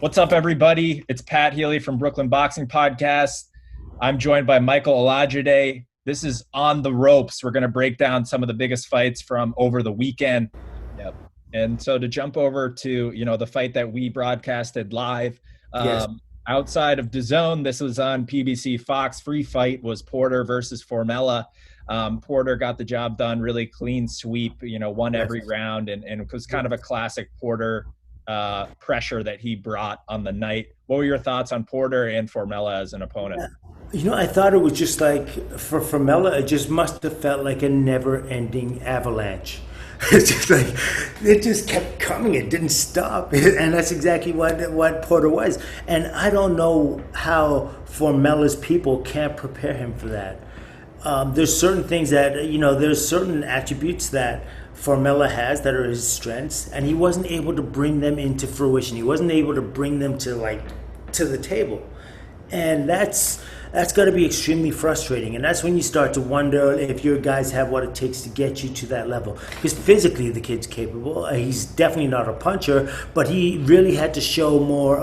What's up, everybody? It's Pat Healy from Brooklyn Boxing Podcast. I'm joined by Michael Olajide. This is On the Ropes. We're going to break down some of the biggest fights from over the weekend. Yep. And so to jump over to, the fight that we broadcasted live, Yes. outside of DAZN, this was on PBC Fox. Free fight was Porter versus Formella. Porter got the job done, really clean sweep, won Yes. every round, and it was kind of a classic Porter pressure that he brought on the night. What were your thoughts on Porter and Formella as an opponent? I thought it was just like for Mela, it just must have felt like a never-ending avalanche. It's just like it just kept coming. It didn't stop, and that's exactly what Porter was. And I don't know how Formela's people can't prepare him for that. There's certain things that there's certain attributes that Formella has that are his strengths, and he wasn't able to bring them into fruition. He wasn't able to bring them to the table, and that's got to be extremely frustrating. And that's when you start to wonder if your guys have what it takes to get you to that level. Because physically, the kid's capable. He's definitely not a puncher, but he really had to show more,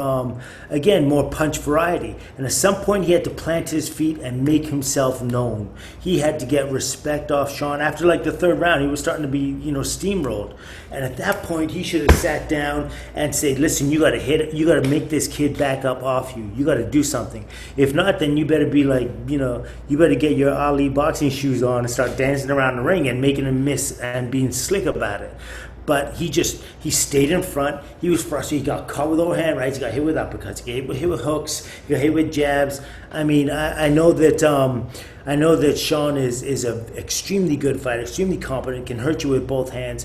more punch variety. And at some point, he had to plant his feet and make himself known. He had to get respect off Sean. After like the third round, he was starting to be, steamrolled. And at that point, he should have sat down and said, "Listen, you got to hit it. You got to make this kid back up off you. You got to do something. If not, then you better be like, you better get your Ali boxing shoes on and start dancing around the ring and making him miss and being slick about it." But he stayed in front. He was frustrated. He got caught with overhand rights. He got hit with uppercuts. He got hit with hooks. He got hit with jabs. I mean, I know that Sean is a extremely good fighter, extremely competent, can hurt you with both hands.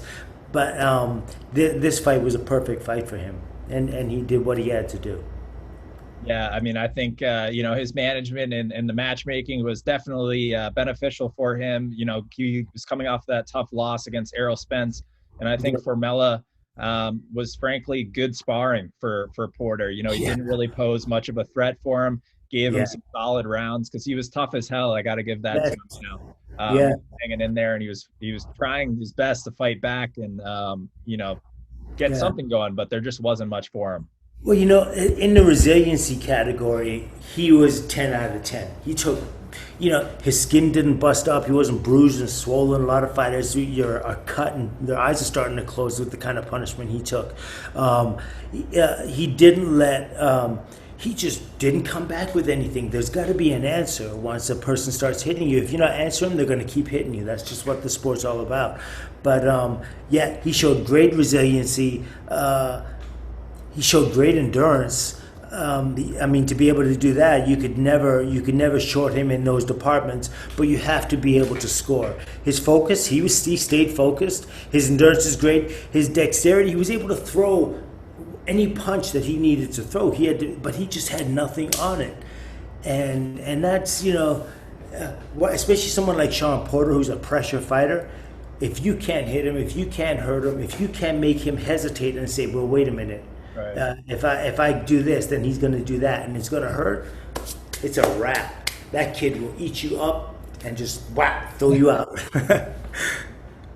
But this fight was a perfect fight for him, and he did what he had to do. Yeah, I mean, I think his management and the matchmaking was definitely beneficial for him. He was coming off that tough loss against Errol Spence, and I think Formella was frankly good sparring for Porter. He Yeah, didn't really pose much of a threat for him. Gave him yeah, some solid rounds because he was tough as hell. I got to give that to that, him. yeah. Hanging in there, and he was trying his best to fight back and get Yeah. something going, but there just wasn't much for him. Well, in the resiliency category, he was 10 out of 10. He took, his skin didn't bust up. He wasn't bruised and swollen. A lot of fighters are cut and their eyes are starting to close with the kind of punishment he took. He didn't he just didn't come back with anything. There's got to be an answer once a person starts hitting you. If you're not answering, they're going to keep hitting you. That's just what the sport's all about. But yeah, he showed great resiliency. He showed great endurance. To be able to do that, you could never short him in those departments. But you have to be able to score. His focus, he stayed focused. His endurance is great. His dexterity, he was able to throw any punch that he needed to throw. But he just had nothing on it. And that's especially someone like Sean Porter, who's a pressure fighter. If you can't hit him, if you can't hurt him, if you can't make him hesitate and say, "Well, wait a minute. Right. If I do this, then he's going to do that, and it's going to hurt," it's a wrap. That kid will eat you up and just whap, throw you out.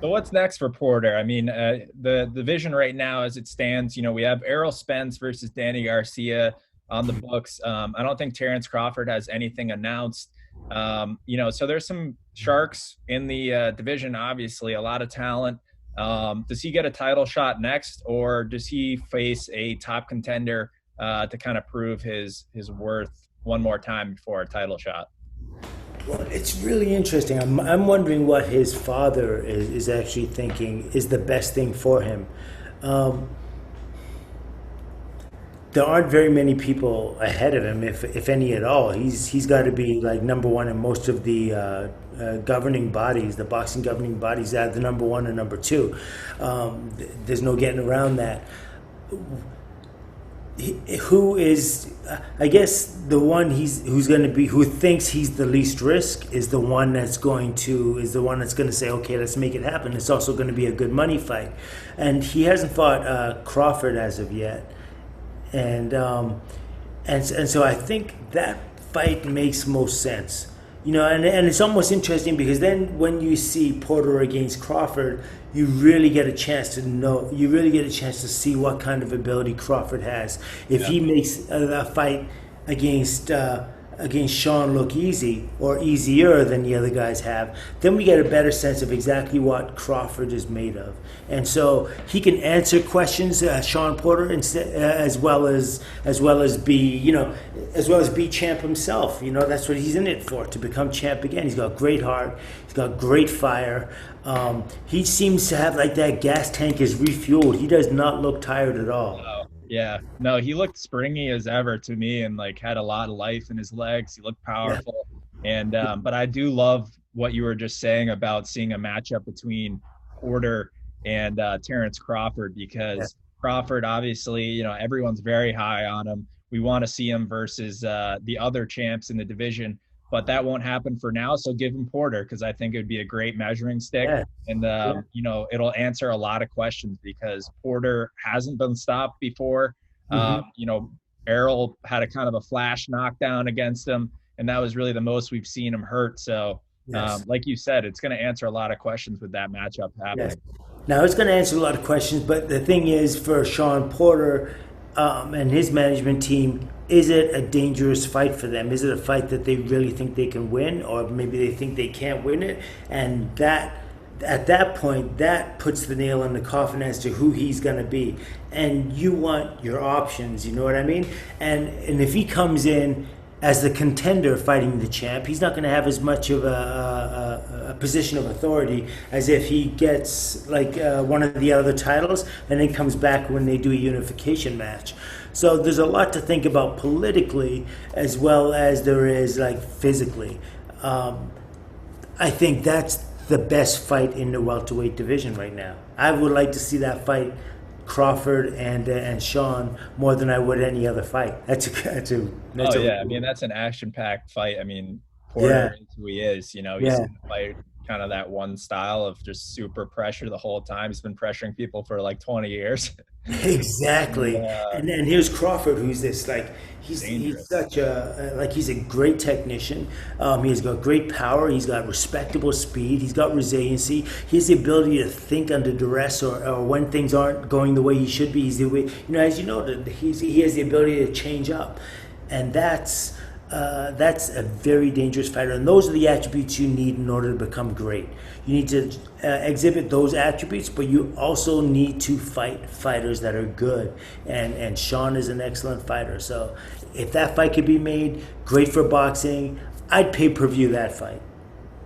So what's next for Porter? I mean, the vision right now as it stands, we have Errol Spence versus Danny Garcia on the books. I don't think Terrence Crawford has anything announced. So there's some sharks in the division, obviously, a lot of talent. Does he get a title shot next, or does he face a top contender to kind of prove his worth one more time before a title shot? Well, it's really interesting. I'm wondering what his father is actually thinking is the best thing for him. Um, there aren't very many people ahead of him, if any at all. He's got to be like number one in most of the governing bodies, the boxing governing bodies. Are the number one and number two. There's no getting around that. Who is, I guess, the one who's going to be, who thinks he's the least risk is the one that's going to say, okay, let's make it happen. It's also going to be a good money fight, and he hasn't fought Crawford as of yet, and so I think that fight makes most sense. And it's almost interesting because then when you see Porter against Crawford, you really get a chance to know, you really get a chance to see what kind of ability Crawford has. If Yeah. he makes a fight against against Sean look easy or easier than the other guys have, then we get a better sense of exactly what Crawford is made of. And so he can answer questions, Sean Porter, instead, as well as be as well as be champ himself. That's what he's in it for, to become champ again. He's got great heart. He's got great fire. He seems to have like that gas tank is refueled. He does not look tired at all. Oh, yeah. No, he looked springy as ever to me and like had a lot of life in his legs. He looked Yeah. powerful. And but I do love what you were just saying about seeing a matchup between Porter and Terrence Crawford, Yeah. because Crawford obviously, everyone's very high on him. We want to see him versus the other champs in the division, but that won't happen for now. So give him Porter, because I think it would be a great measuring stick. Yeah. And Yeah. it'll answer a lot of questions because Porter hasn't been stopped before. Hmm. Errol had a kind of a flash knockdown against him, and that was really the most we've seen him hurt. So, Yes. like you said, it's going to answer a lot of questions with that matchup Yes. happening. Now it's going to answer a lot of questions, but the thing is, for Sean Porter and his management team, is it a dangerous fight for them? Is it a fight that they really think they can win, or maybe they think they can't win it? And that, at that point, that puts the nail in the coffin as to who he's going to be. And you want your options, you know what I mean? And if he comes in as the contender fighting the champ, he's not going to have as much of a position of authority as if he gets like one of the other titles and then comes back when they do a unification match. So there's a lot to think about politically as well as there is like physically. I think that's the best fight in the welterweight division right now. I would like to see that fight, Crawford and Sean, more than I would any other fight. Oh That's a yeah, I mean that's an action-packed fight. I mean yeah, Porter is who he is. He's yeah. going to fight kind of that one style of just super pressure the whole time. He's been pressuring people for like 20 years. And, Exactly. And here's Crawford, who's this like he's dangerous. such a like he's a great technician. He's got great power. He's got respectable speed. He's got resiliency. He has the ability to think under duress or when things aren't going the way he should be. He's the way as you know that he has the ability to change up, and that's a very dangerous fighter. And those are the attributes you need in order to become great. You need to exhibit those attributes, but you also need to fight fighters that are good. And Sean is an excellent fighter. So if that fight could be made, great for boxing. I'd pay per view that fight.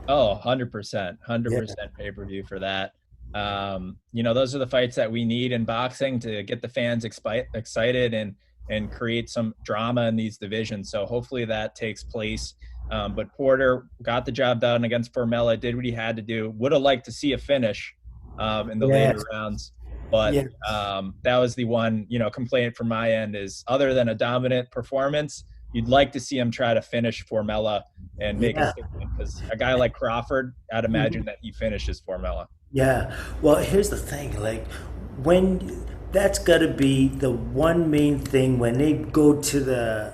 Oh, 100%, Yeah. 100% pay-per-view for that. Those are the fights that we need in boxing to get the fans excited and create some drama in these divisions. So hopefully that takes place. But Porter got the job done against Formella, did what he had to do. Would have liked to see a finish in the later Yes. rounds. But Yeah. that was the one, complaint from my end is other than a dominant performance, you'd like to see him try to finish Formella and make a Yeah. statement, because a guy like Crawford, I'd imagine Mhm. that he finishes Formella. Yeah. Well, here's the thing. Like, when that's got to be the one main thing when they go to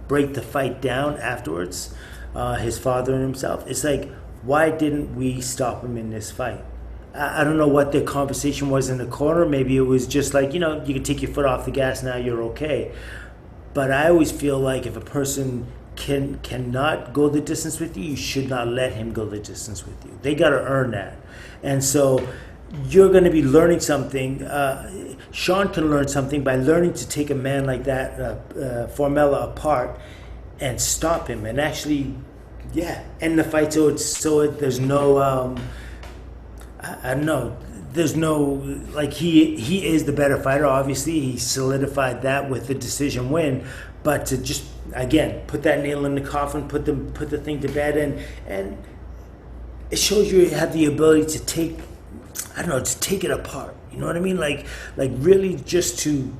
break the fight down afterwards. His father and himself. It's like, why didn't we stop him in this fight? I don't know what the conversation was in the corner. Maybe it was just like, you can take your foot off the gas now. You're okay. But I always feel like if a person cannot go the distance with you, you should not let him go the distance with you. They got to earn that, and so you're going to be learning something. Sean can learn something by learning to take a man like that, Formella, apart and stop him, and actually, yeah, end the fight. There's no. I don't know. There's no like he is the better fighter. Obviously, he solidified that with the decision win. But to just again put that nail in the coffin, put the thing to bed, and it shows you have the ability to take I don't know to take it apart. You know what I mean? Like really just to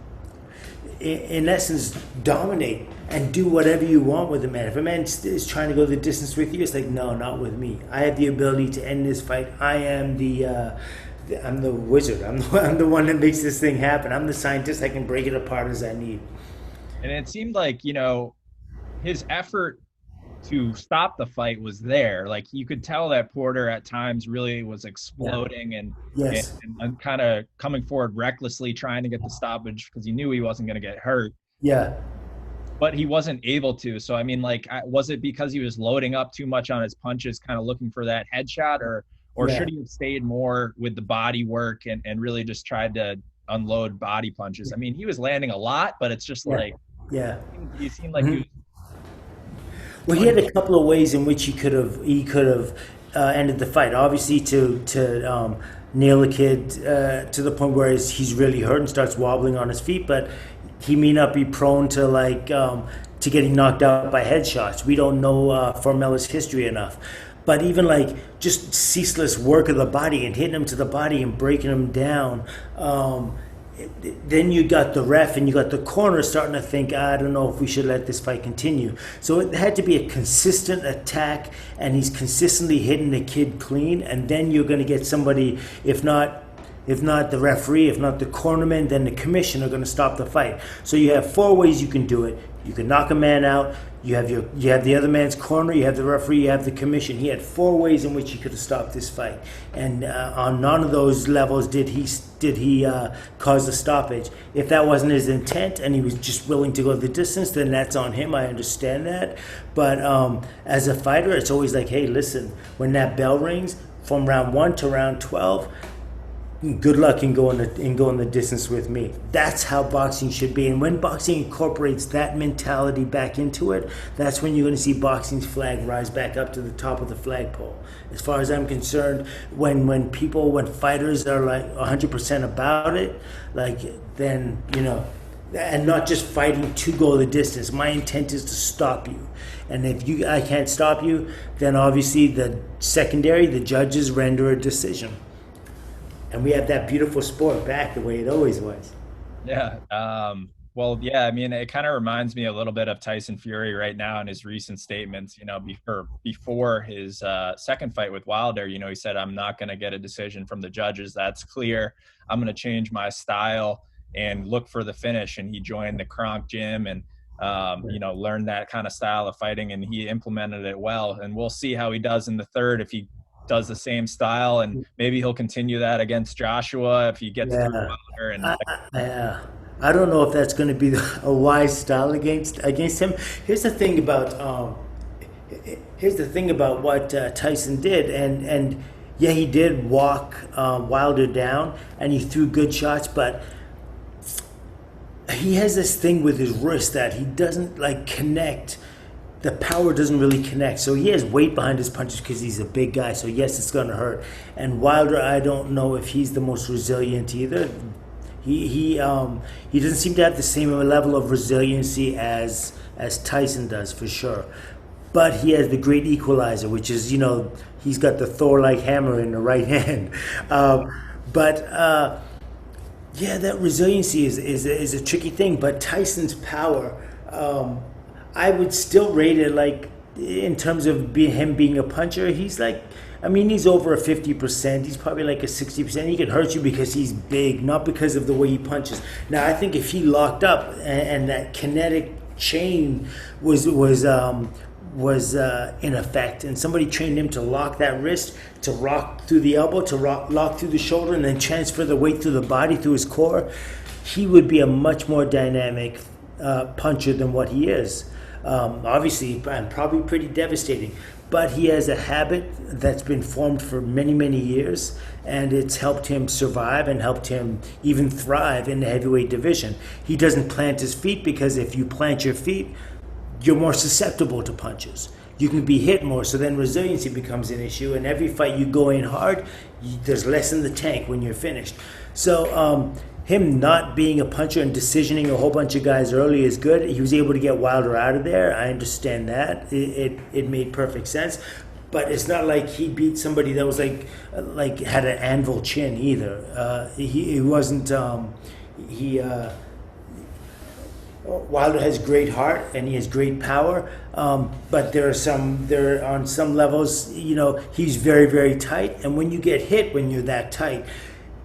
in essence dominate and do whatever you want with a man. If a man is trying to go the distance with you, it's like no, not with me. I have the ability to end this fight. I'm the wizard. I'm the one that makes this thing happen. I'm the scientist. I can break it apart as I need. And it seemed like, his effort to stop the fight was there. Like you could tell that Porter at times really was Yeah. exploding and, Yes. and kind of coming forward recklessly trying to get the stoppage because he knew he wasn't going to get hurt, Yeah. but he wasn't able to. So I mean, like, was it because he was loading up too much on his punches, kind of looking for that headshot, or Yeah. should he have stayed more with the body work and really just tried to unload body punches? I mean, he was landing a lot, but it's just Yeah. like Yeah. he seemed like he was Well, he had a couple of ways in which he could have ended the fight. Obviously, to nail a kid to the point where he's really hurt and starts wobbling on his feet, but he may not be prone to to getting knocked out by headshots. We don't know Formella's history enough. But even like just ceaseless work of the body and hitting him to the body and breaking him down, then you got the ref and you got the corner starting to think, I don't know if we should let this fight continue. So it had to be a consistent attack, and he's consistently hitting the kid clean, and then you're going to get somebody, if not the referee, if not the cornerman, then the commission are going to stop the fight. So you have four ways you can do it. You can knock a man out. You have the other man's corner. You have the referee. You have the commission. He had four ways in which he could have stopped this fight, and on none of those levels did he cause the stoppage. If that wasn't his intent and he was just willing to go the distance, then that's on him. I understand that, but as a fighter, it's always like, hey, listen, when that bell rings from round 1 to round 12. Good luck in going the distance with me. That's how boxing should be. And when boxing incorporates that mentality back into it, that's when you're going to see boxing's flag rise back up to the top of the flagpole. As far as I'm concerned, when fighters are like 100% about it, like then and not just fighting to go the distance. My intent is to stop you. And if I can't stop you, then obviously the judges render a decision. And we have that beautiful sport back the way it always was. Yeah. Well, yeah, I mean, it kind of reminds me a little bit of Tyson Fury right now in his recent statements, before his second fight with Wilder, he said, I'm not going to get a decision from the judges. That's clear. I'm going to change my style and look for the finish. And he joined the Kronk gym and, learned that kind of style of fighting, and he implemented it well. And we'll see how he does in the third, if he does the same style, and maybe he'll continue that against Joshua if he gets through Yeah. Wilder. And I don't know if that's going to be a wise style against him. Here's the thing about what Tyson did, and yeah, he did walk Wilder down, and he threw good shots, but he has this thing with his wrist that he doesn't like connect. The power doesn't really connect. So he has weight behind his punches because he's a big guy. So yes, it's going to hurt. And Wilder, I don't know if he's the most resilient either. He doesn't seem to have the same level of resiliency as Tyson does, for sure. But he has the great equalizer, which is, he's got the Thor-like hammer in the right hand. Yeah, that resiliency is a tricky thing. But Tyson's power, I would still rate it like, in terms of him being a puncher, he's like, he's over a 50%. He's probably like a 60%. He can hurt you because he's big, not because of the way he punches. Now, I think if he locked up and that kinetic chain was in effect, and somebody trained him to lock that wrist, to rock through the elbow, to lock through the shoulder, and then transfer the weight through the body, through his core, he would be a much more dynamic puncher than what he is. Obviously, and probably pretty devastating. But he has a habit that's been formed for many, many years, and it's helped him survive and helped him even thrive in the heavyweight division. He doesn't plant his feet, because if you plant your feet, you're more susceptible to punches. You can be hit more, so then resiliency becomes an issue, and every fight you go in hard, there's less in the tank when you're finished. So him not being a puncher and decisioning a whole bunch of guys early is good. He was able to get Wilder out of there. I understand that. It made perfect sense. But it's not like he beat somebody that was like had an anvil chin either. He wasn't. Wilder has great heart and he has great power, but there are on some levels, he's very, very tight. And when you get hit, when you're that tight,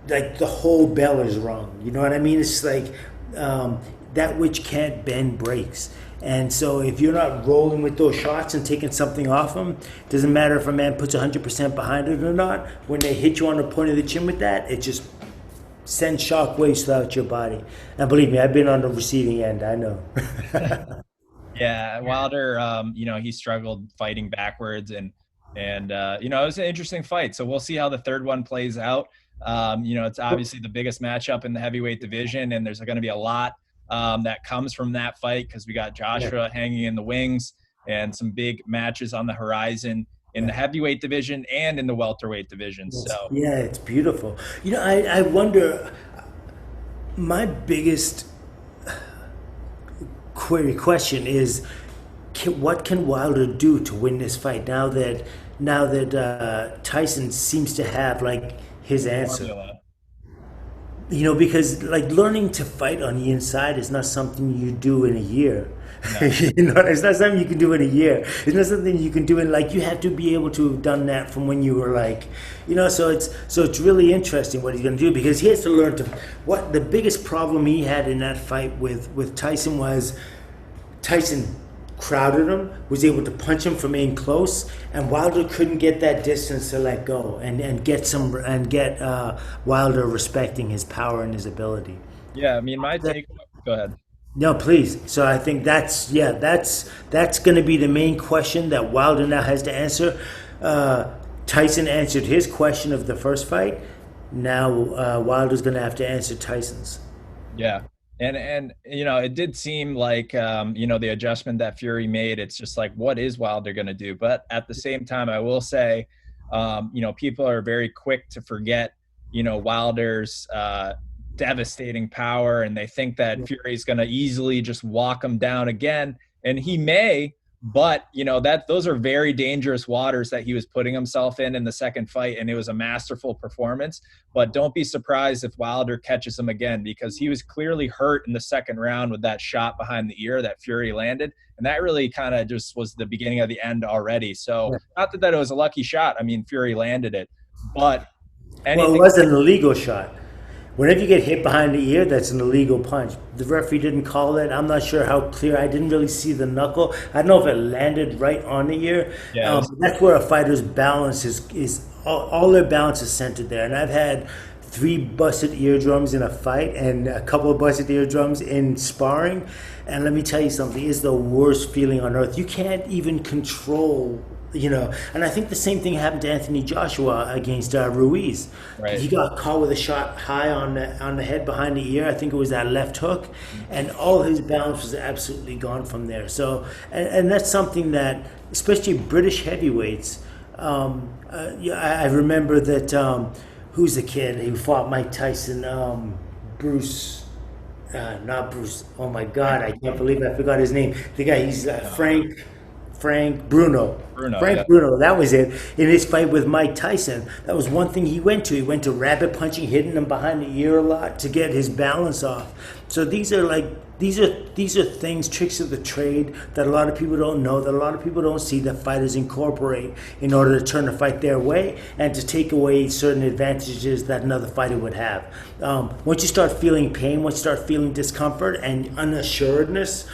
like the whole bell is rung. You know what I mean? It's like that which can't bend breaks. And so if you're not rolling with those shots and taking something off them, it doesn't matter if a man puts 100% behind it or not. When they hit you on the point of the chin with that, it just sends shock waves throughout your body. And believe me, I've been on the receiving end. I know. Yeah, Wilder, he struggled fighting backwards, and it was an interesting fight. So we'll see how the third one plays out. It's obviously the biggest matchup in the heavyweight division, and there's going to be a lot that comes from that fight because we got Yeah. Joshua hanging in the wings and some big matches on the horizon in the heavyweight division and in the welterweight division. So Yeah, it's beautiful. I wonder, my biggest question is, what can Wilder do to win this fight now that Tyson seems to have like his answer? formula. Because like learning to fight on the inside is not something you do in a year. No. It's not something you can do in a year. It's not something you can do in like you have to be able to have done that from when you were like, so it's really interesting what he's going to do because he has to learn to. What the biggest problem he had in that fight with Tyson was Tyson crowded him, was able to punch him from in close, and Wilder couldn't get that distance to let go and get Wilder respecting his power and his ability. Yeah, I mean, my take. Go ahead. No, please. So I think that's going to be the main question that Wilder now has to answer. Tyson answered his question of the first fight. Now Wilder's going to have to answer Tyson's. Yeah. And it did seem like the adjustment that Fury made, it's just like, what is Wilder going to do? But at the same time, I will say, people are very quick to forget, Wilder's devastating power, and they think that Fury's going to easily just walk him down again, and he may. But those are very dangerous waters that he was putting himself in the second fight, and it was a masterful performance. But don't be surprised if Wilder catches him again, because he was clearly hurt in the second round with that shot behind the ear that Fury landed, and that really kind of just was the beginning of the end already. So not that it was a lucky shot. I mean, Fury landed it, but Well, it anything. was an illegal shot. Whenever you get hit behind the ear, that's an illegal punch. The referee didn't call it. I'm not sure how clear. I didn't really see the knuckle. I don't know if it landed right on the ear. Yeah, it was. That's where a fighter's balance is all their balance is centered there. And I've had 3 busted eardrums in a fight and a couple of busted eardrums in sparring. And let me tell you something, it's the worst feeling on earth. You can't even control, and I think the same thing happened to Anthony Joshua against Ruiz. Right. He got caught with a shot high on the head behind the ear. I think it was that left hook, and all his balance was absolutely gone from there. So, and that's something that, especially British heavyweights, I remember that. Who's the kid who fought Mike Tyson? Bruce. Not Bruce. Oh my God! I can't believe I forgot his name. The guy, he's Frank Bruno. Bruno, yeah. Frank Bruno, that was it. In his fight with Mike Tyson, that was one thing he went to. He went to rabbit punching, hitting him behind the ear a lot to get his balance off. So these are things, tricks of the trade that a lot of people don't know, that a lot of people don't see, that fighters incorporate in order to turn the fight their way and to take away certain advantages that another fighter would have. Once you start feeling pain, once you start feeling discomfort and unassuredness,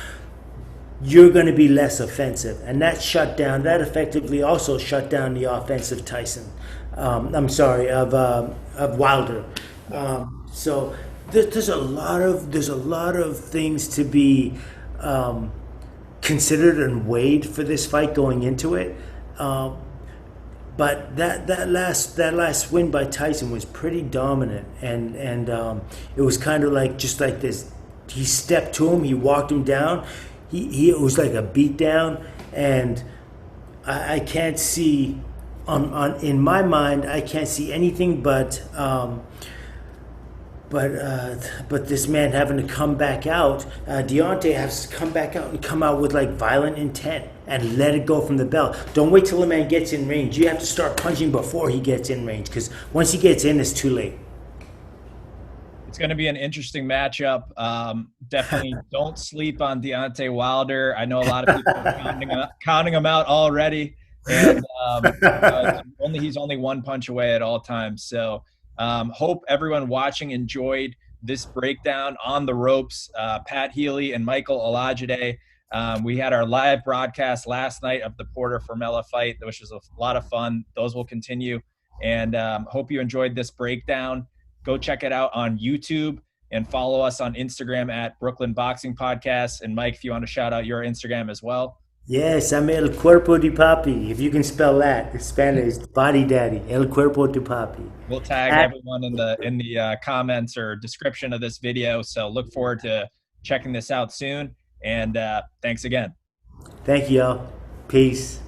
you're going to be less offensive. And that effectively also shut down the offensive Tyson. I'm sorry, of Wilder. So there's a lot of things to be considered and weighed for this fight going into it. But that last win by Tyson was pretty dominant, and it was kind of like just like this. He stepped to him, he walked him down. It was like a beatdown, and I can't see in my mind, I can't see anything but this man having to come back out. Deontay has to come back out and come out with like violent intent and let it go from the belt. Don't wait till the man gets in range. You have to start punching before he gets in range, because once he gets in, it's too late. It's going to be an interesting matchup. Definitely don't sleep on Deontay Wilder. I know a lot of people are counting him out already. And he's only one punch away at all times. So hope everyone watching enjoyed this breakdown on the ropes. Pat Healy and Michael Olajide. We had our live broadcast last night of the Porter Formella fight, which was a lot of fun. Those will continue. And hope you enjoyed this breakdown. Go check it out on YouTube and follow us on Instagram at Brooklyn Boxing Podcast. And Mike, if you want to shout out your Instagram as well. Yes, I'm El Cuerpo de Papi. If you can spell that, it's Spanish, body daddy, El Cuerpo de Papi. We'll tag everyone in the comments or description of this video. So look forward to checking this out soon. And thanks again. Thank you, all. Peace.